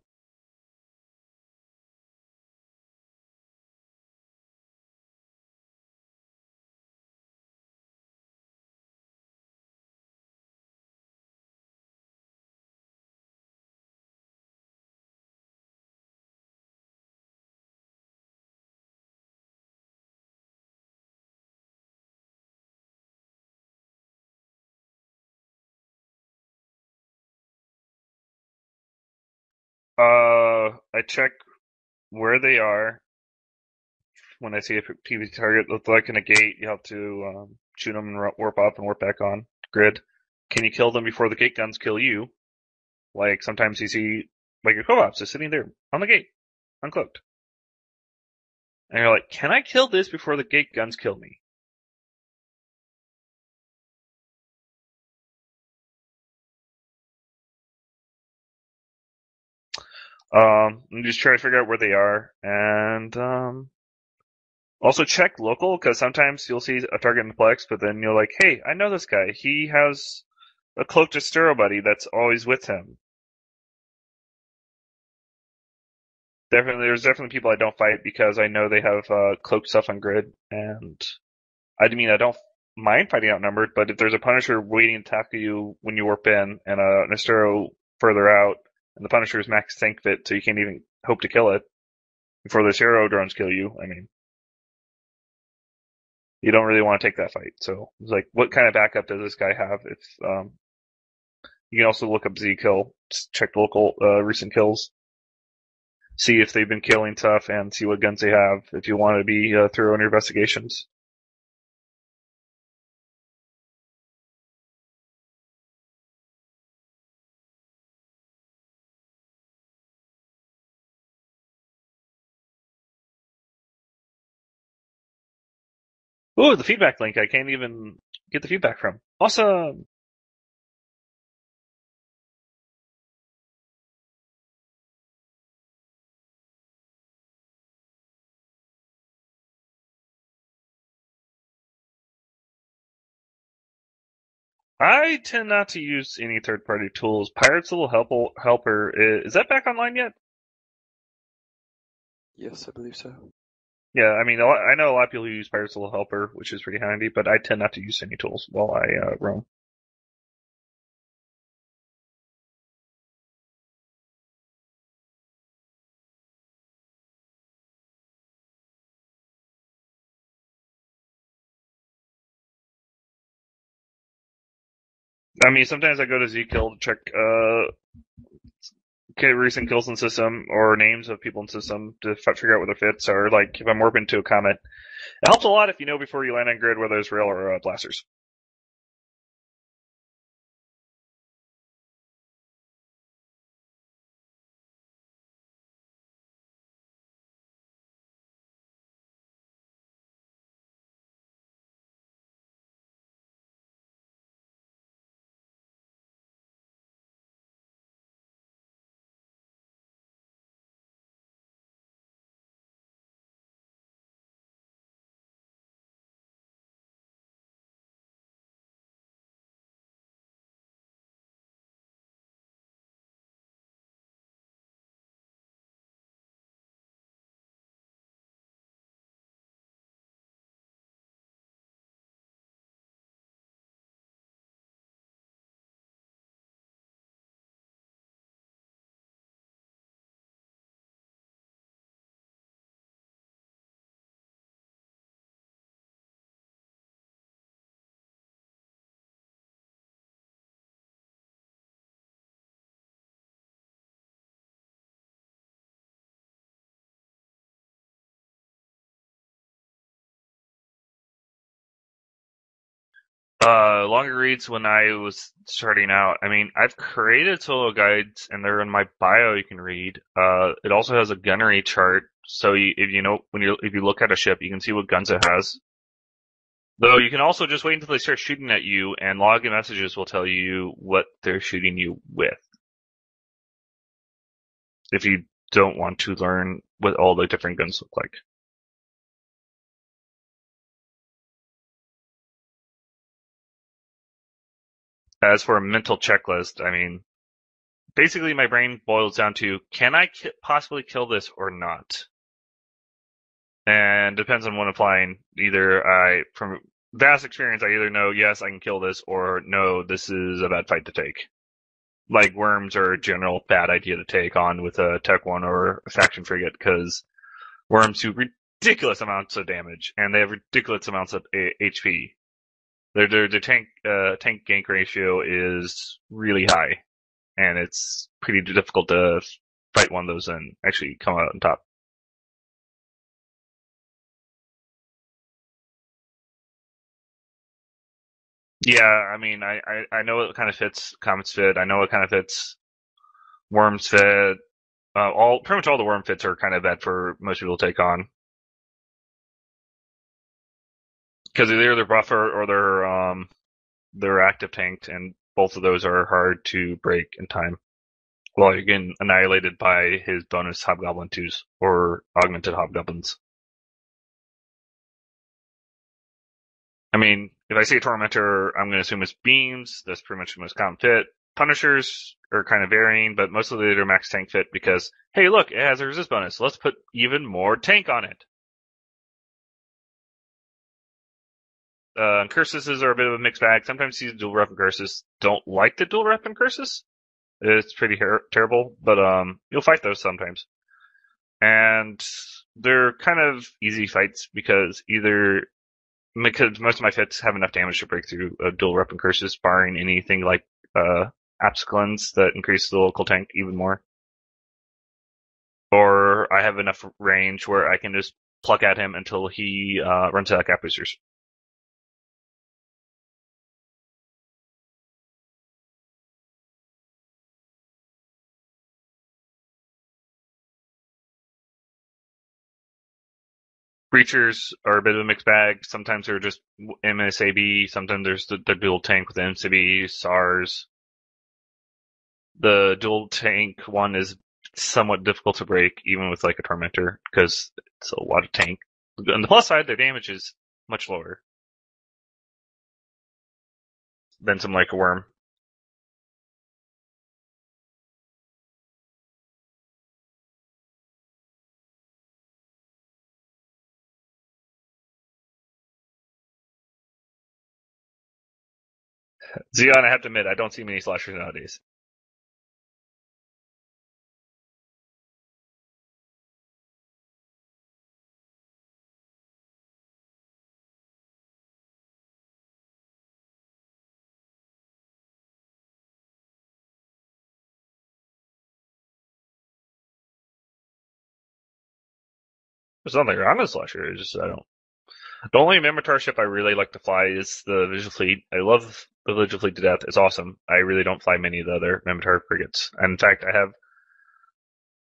I check where they are. When I see a PvP target look like in a gate, you have to shoot them and warp up and warp back on grid. Can you kill them before the gate guns kill you? Like sometimes you see like your co-ops just sitting there on the gate, uncloaked. And you're like, can I kill this before the gate guns kill me? And just try to figure out where they are, and also check local because sometimes you'll see a target in the plex, but then you're like, hey, I know this guy. He has a cloaked Astero buddy that's always with him. There's definitely people I don't fight because I know they have cloaked stuff on grid, and I mean I don't mind fighting outnumbered, but if there's a Punisher waiting to tackle you when you warp in, and an Astero further out, and the Punisher is max tank fit, so you can't even hope to kill it before the Astero drones kill you. I mean, you don't really want to take that fight. So it's like, what kind of backup does this guy have? If you can also look up Z kill, check local recent kills, see if they've been killing stuff, and see what guns they have. If you want to be thorough in your investigations. Ooh, the feedback link. I can't even get the feedback from. Awesome. I tend not to use any third-party tools. Pirate's Little Helper, is that back online yet? Yes, I believe so. Yeah, I mean, I know a lot of people who use Pirate's Little Helper, which is pretty handy, but I tend not to use any tools while I roam. I mean, sometimes I go to Zkill to check recent kills in system or names of people in system to figure out where the fits are. Like if I'm warping to a comet, it helps a lot if you know before you land on grid whether it's rail or blasters. Longer reads when I was starting out. I mean, I've created solo guides, and they're in my bio. You can read. It also has a gunnery chart, so if you know if you look at a ship, you can see what guns it has. Though you can also just wait until they start shooting at you, and login messages will tell you what they're shooting you with. If you don't want to learn what all the different guns look like. As for a mental checklist, I mean, basically my brain boils down to, can I possibly kill this or not? And depends on what I'm flying. From vast experience, I either know, yes, I can kill this, or no, this is a bad fight to take. Like, worms are a general bad idea to take on with a Tech 1 or a faction frigate, because worms do ridiculous amounts of damage, and they have ridiculous amounts of HP. Their tank gank ratio is really high, and it's pretty difficult to fight one of those and actually come out on top. Yeah, I mean, I know what kind of fits Comets fit. I know what kind of fits Worms fit. Pretty much all the Worm fits are kind of bad for most people to take on. Because either they're buffer or they're active tanked, and both of those are hard to break in time. Well, you're getting annihilated by his bonus Hobgoblin 2s or augmented Hobgoblins. I mean, if I say Tormentor, I'm going to assume it's beams. That's pretty much the most common fit. Punishers are kind of varying, but mostly they're max tank fit because, hey, look, it has a resist bonus. Let's put even more tank on it. Curses are a bit of a mixed bag. Sometimes these dual rep and curses don't like the dual rep and curses. It's pretty terrible, but you'll fight those sometimes. And they're kind of easy fights because most of my fits have enough damage to break through dual rep and curses, barring anything like Absclens that increase the local tank even more. Or I have enough range where I can just pluck at him until he runs out of cap boosters. Breachers are a bit of a mixed bag. Sometimes they're just MSAB, sometimes there's the dual tank with MCB, SARS. The dual tank one is somewhat difficult to break, even with like a Tormentor, because it's a lot of tank. On the plus side, their damage is much lower than some like a Worm. Xeon, I have to admit, I don't see many slashers nowadays. There's nothing wrong with slasher. It's just I don't. The only Mimitar ship I really like to fly is the Visual Fleet. I love the Visual Fleet to death. It's awesome. I really don't fly many of the other Mimitar frigates. And in fact, I have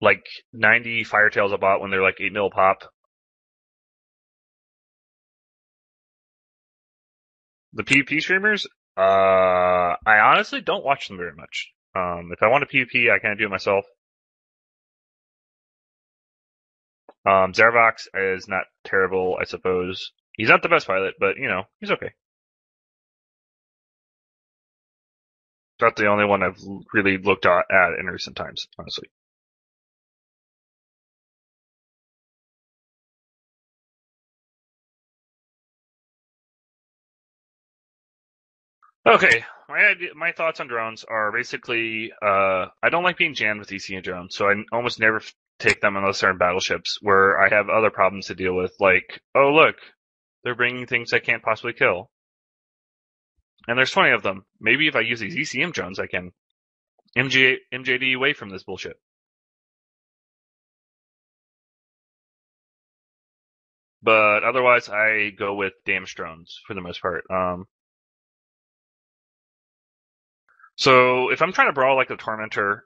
like 90 Firetails I bought when they're like 8 mil pop. The PvP streamers, I honestly don't watch them very much. If I want a PvP, I kind of do it myself. Zervox is not terrible, I suppose. He's not the best pilot, but he's okay. Not the only one I've really looked at in recent times, honestly. Okay, my thoughts on drones are basically, I don't like being jammed with ECM drones, so I almost never take them unless they're in battleships, where I have other problems to deal with, like, oh look, they're bringing things I can't possibly kill. And there's 20 of them. Maybe if I use these ECM drones, I can MJD away from this bullshit. But otherwise, I go with damage drones for the most part. So if I'm trying to brawl like the Tormentor,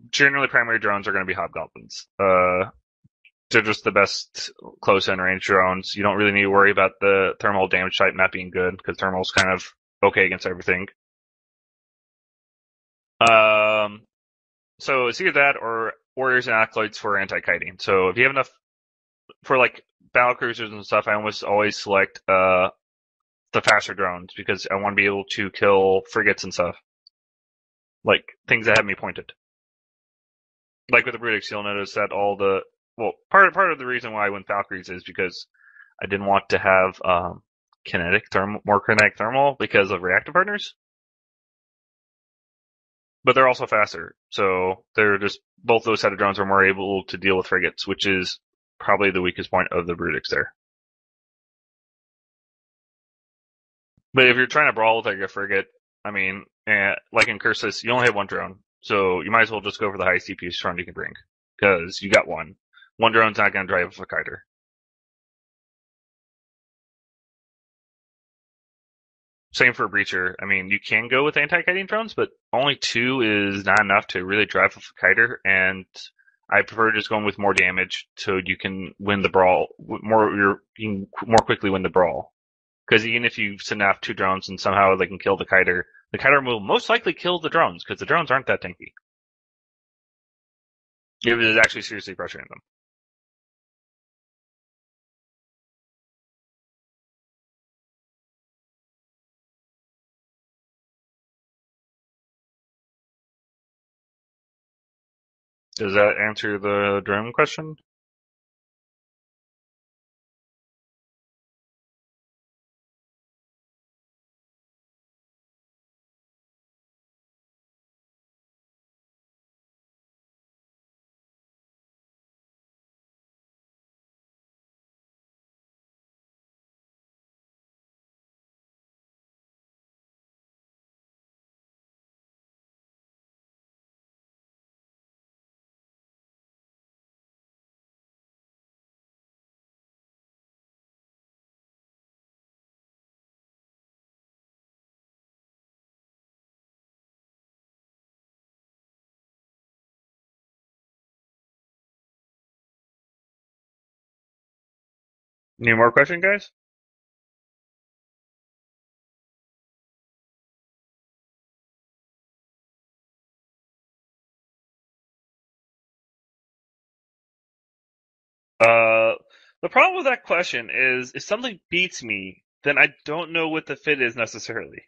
generally primary drones are going to be Hobgoblins. They're just the best close-in range drones. You don't really need to worry about the thermal damage type not being good, because thermal's kind of okay against everything. So it's either that or Warriors and Acolytes for anti-kiting. So if you have enough for like battle cruisers and stuff, I almost always select the faster drones because I want to be able to kill frigates and stuff. Like things that have me pointed. Like with the Brutix, you'll notice that part of the reason why I went Valkyries is because I didn't want to have more kinetic thermal because of reactive partners. But they're also faster, so they're just both those set of drones are more able to deal with frigates, which is probably the weakest point of the Brutix there. But if you're trying to brawl with like a frigate, I mean, like in Cursus, you only have one drone, so you might as well just go for the highest DPS drone you can bring, because you got one. One drone's not going to drive a kiter. Same for a breacher. I mean, you can go with anti-kiting drones, but only 2 is not enough to really drive a kiter, and I prefer just going with more damage so you can win the brawl you can more quickly win the brawl. Because even if you send off 2 drones and somehow they can kill the kiter will most likely kill the drones because the drones aren't that tanky. It is actually seriously pressuring them. Does that answer the drone question? Any more question, guys? The problem with that question is if something beats me, then I don't know what the fit is necessarily.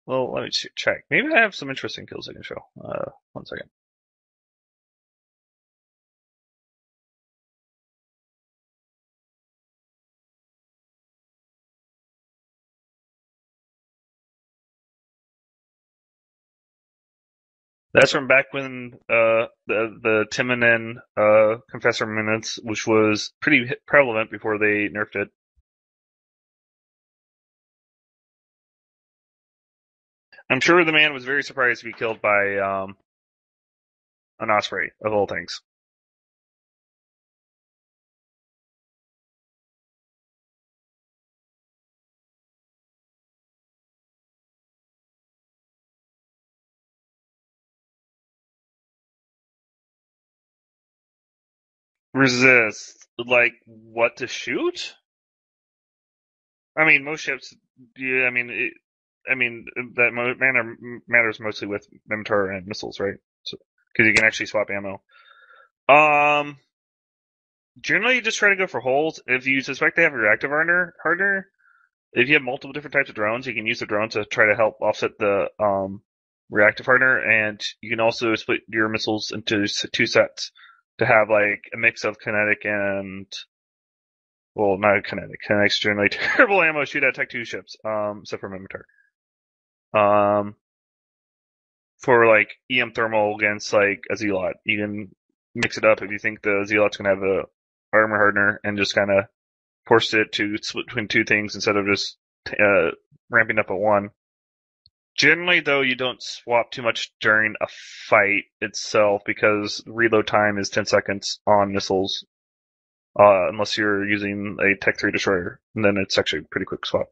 Well, let me check. Maybe I have some interesting kills I can show. One second. That's from back when the Timonen Confessor minutes, which was pretty prevalent before they nerfed it. I'm sure the man was very surprised to be killed by an osprey, of all things. Resist, like what to shoot? I mean, most ships. Yeah, that matters mostly with Minotaur and missiles, right? So, because you can actually swap ammo. Generally, you just try to go for holes. If you suspect they have a reactive hardener, if you have multiple different types of drones, you can use the drone to try to help offset the reactive hardener, and you can also split your missiles into 2 sets to have like a mix of kinetic and not kinetic. Kinetic's generally terrible ammo shoot at Tech 2 ships, except for Minotaur. For like EM thermal against like a Zealot, you can mix it up if you think the Zealot's gonna have a armor hardener and just kind of force it to split between 2 things instead of just ramping up at 1. Generally, though, you don't swap too much during a fight itself because reload time is 10 seconds on missiles, unless you're using a Tech 3 destroyer, and then it's actually a pretty quick swap.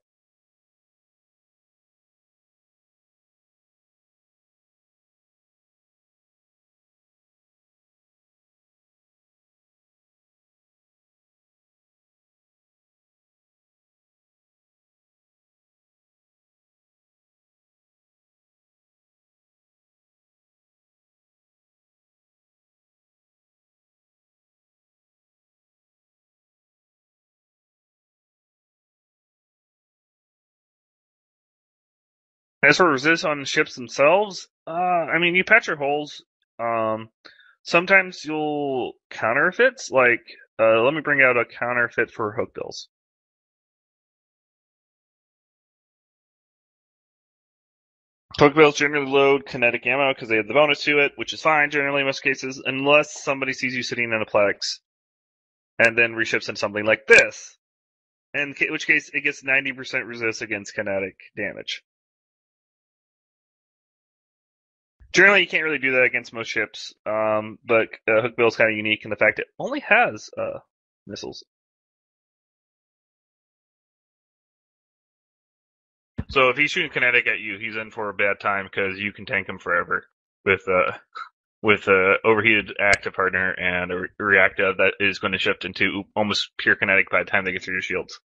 As for resist on ships themselves, I mean, you patch your holes. Sometimes you'll counterfeits, like, let me bring out a counterfeit for hook bills. Hook bills generally load kinetic ammo because they have the bonus to it, which is fine generally in most cases, unless somebody sees you sitting in a plex and then reships in something like this. In which case, it gets 90% resist against kinetic damage. Generally, you can't really do that against most ships, but Hook Bill is kind of unique in the fact it only has missiles. So if he's shooting kinetic at you, he's in for a bad time because you can tank him forever with overheated active partner and a reactive that is going to shift into almost pure kinetic by the time they get through your shields.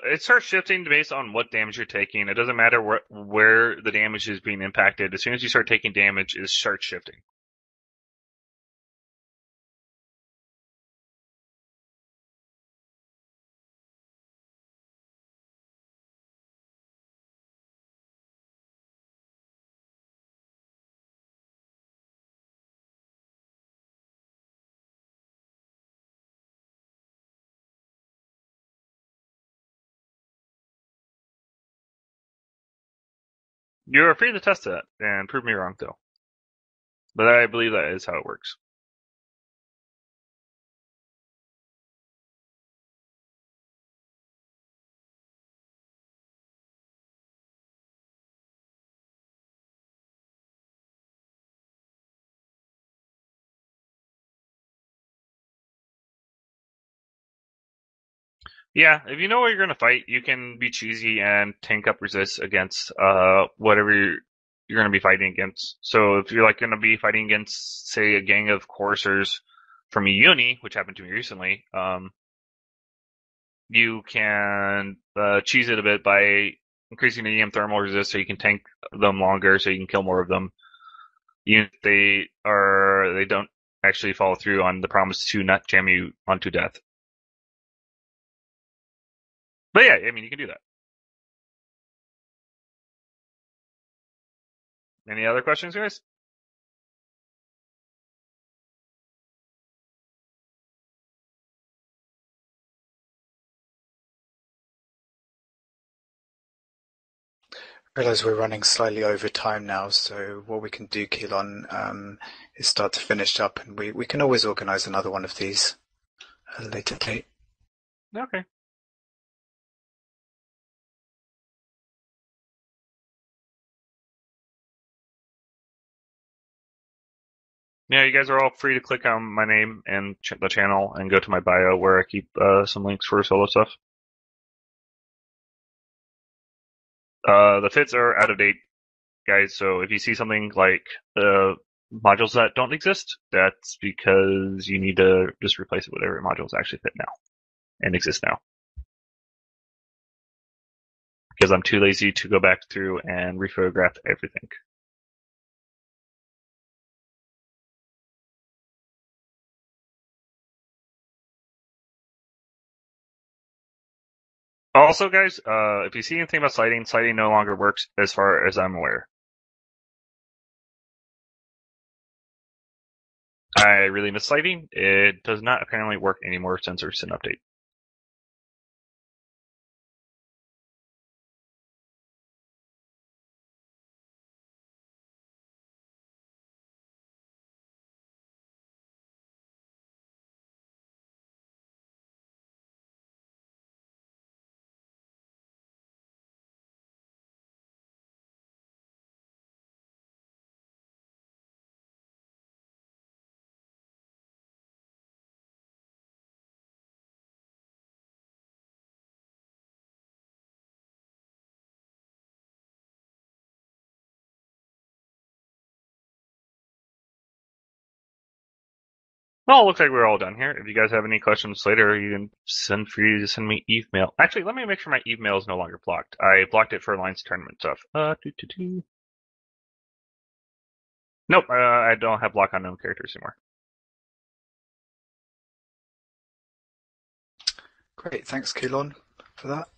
It starts shifting based on what damage you're taking. It doesn't matter where the damage is being impacted. As soon as you start taking damage, it starts shifting. You're free to test that and prove me wrong, though. But I believe that is how it works. Yeah, if you know what you're going to fight, you can be cheesy and tank up resist against whatever you're going to be fighting against. So if you're like going to be fighting against, say, a gang of coursers from E-UNI, which happened to me recently, you can cheese it a bit by increasing the EM thermal resist so you can tank them longer, so you can kill more of them. Even if they don't actually follow through on the promise to not jam you onto death. But yeah, I mean, you can do that. Any other questions, guys? I realise we're running slightly over time now, so what we can do, Kelon, is start to finish up, and we can always organise another one of these at a later date. Okay. Yeah, you guys are all free to click on my name and the channel and go to my bio where I keep some links for solo stuff. The fits are out of date, guys, so if you see something like modules that don't exist, that's because you need to just replace it with whatever modules actually fit now and exist now. Because I'm too lazy to go back through and rephotograph everything. Also, guys, if you see anything about sliding no longer works as far as I'm aware. I really miss lighting. It does not apparently work anymore since there's an update. Well, it looks like we're all done here. If you guys have any questions later, you can send free to send me email. Actually, let me make sure my email is no longer blocked. I blocked it for Alliance tournament stuff. Nope, I don't have block unknown characters anymore. Great, thanks, Kelon, for that.